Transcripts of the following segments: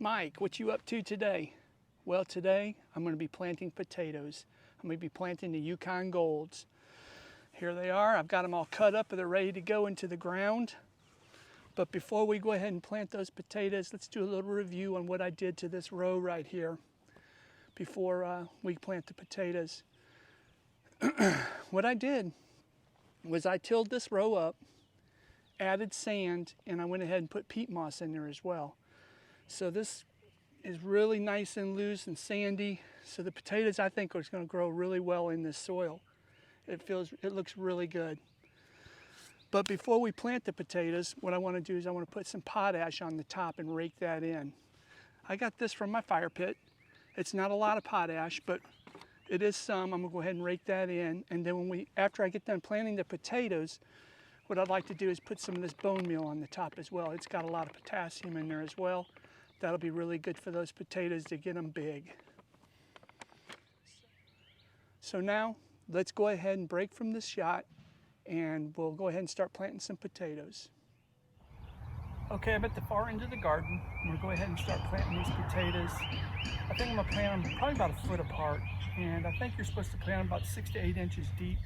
Mike, what you up to today? Well, today I'm going to be planting potatoes. I'm going to be planting the Yukon Golds. Here they are. I've got them all cut up and they're ready to go into the ground. But before we go ahead and plant those potatoes, let's do a little review on what I did to this row right here before we plant the potatoes. What I did was I tilled this row up, added sand, and I went ahead and put peat moss in there as well. So this is really nice and loose and sandy. So the potatoes, I think, are going to grow really well in this soil. It looks really good. But before we plant the potatoes, what I want to do is I want to put some potash on the top and rake that in. I got this from my fire pit. It's not a lot of potash, but it is some. I'm going to go ahead and rake that in. And then after I get done planting the potatoes, what I'd like to do is put some of this bone meal on the top as well. It's got a lot of potassium in there as well. That'll be really good for those potatoes to get them big. So now let's go ahead and break from this shot and we'll go ahead and start planting some potatoes. Okay, I'm at the far end of the garden. I'm gonna go ahead and start planting these potatoes. I think I'm gonna plant them probably about a foot apart, and I think you're supposed to plant them about 6 to 8 inches deep.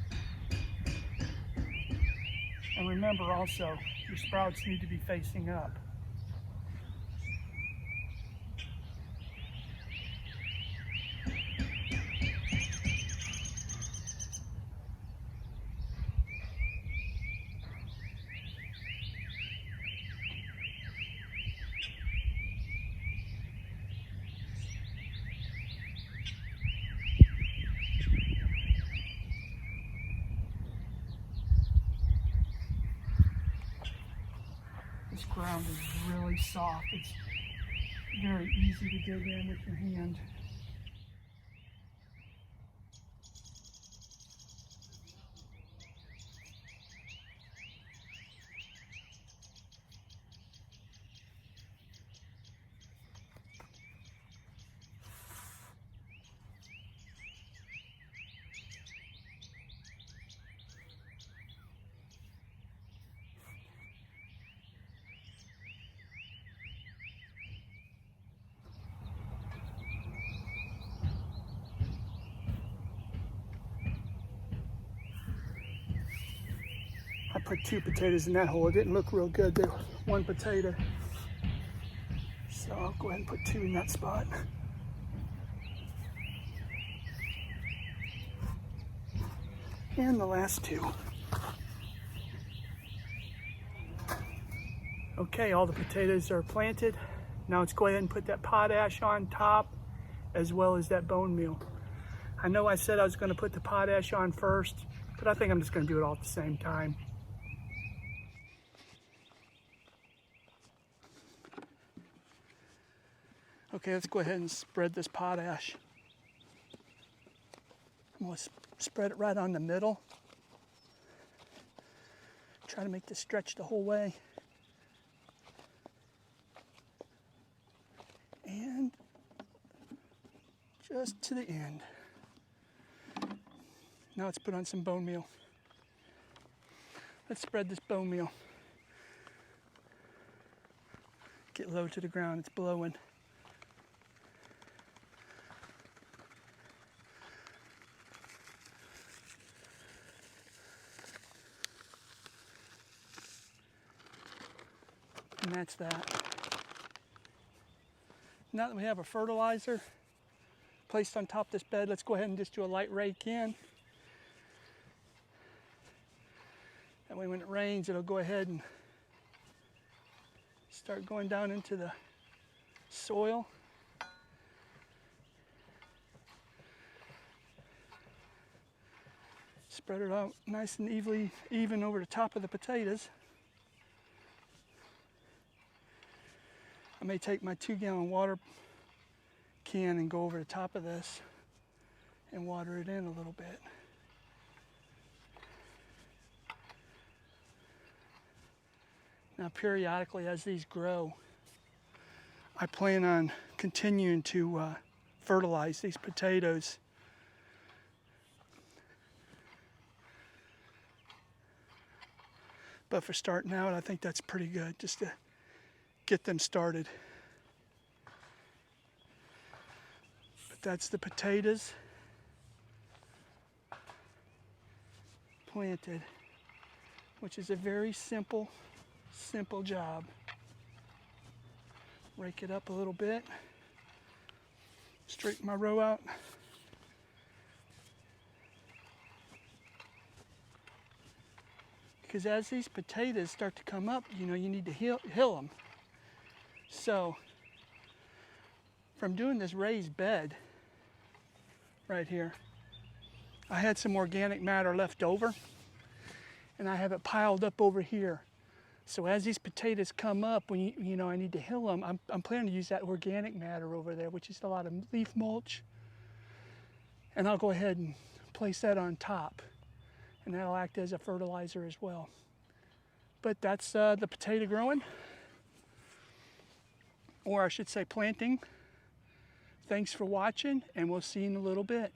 And remember also, your sprouts need to be facing up. This ground is really soft. It's very easy to get in with your hand. I put 2 potatoes in that hole. It didn't look real good. They were 1 potato. So I'll go ahead and put 2 in that spot. And the last 2. Okay, all the potatoes are planted. Now let's go ahead and put that potash on top as well as that bone meal. I know I said I was going to put the potash on first, but I think I'm just going to do it all at the same time. Okay, let's go ahead and spread this potash. I'm going to spread it right on the middle. Try to make this stretch the whole way. And just to the end. Now let's put on some bone meal. Let's spread this bone meal. Get low to the ground, it's blowing. And that's that. Now that we have a fertilizer placed on top of this bed, let's go ahead and just do a light rake in. That way when it rains, it'll go ahead and start going down into the soil. Spread it out nice and even over the top of the potatoes. I may take my 2-gallon water can and go over the top of this and water it in a little bit. Now periodically as these grow, I plan on continuing to fertilize these potatoes. But for starting out, I think that's pretty good just to get them started. that's the potatoes planted, which is a very simple job. Rake it up a little bit, straighten my row out. Because as these potatoes start to come up, you know, you need to hill them. So from doing this raised bed right here, I had some organic matter left over, and I have it piled up over here. So as these potatoes come up, when you know I need to hill them, I'm planning to use that organic matter over there, which is a lot of leaf mulch, and I'll go ahead and place that on top, and that'll act as a fertilizer as well. But that's the potato growing, or I should say planting. Thanks for watching, and we'll see you in a little bit.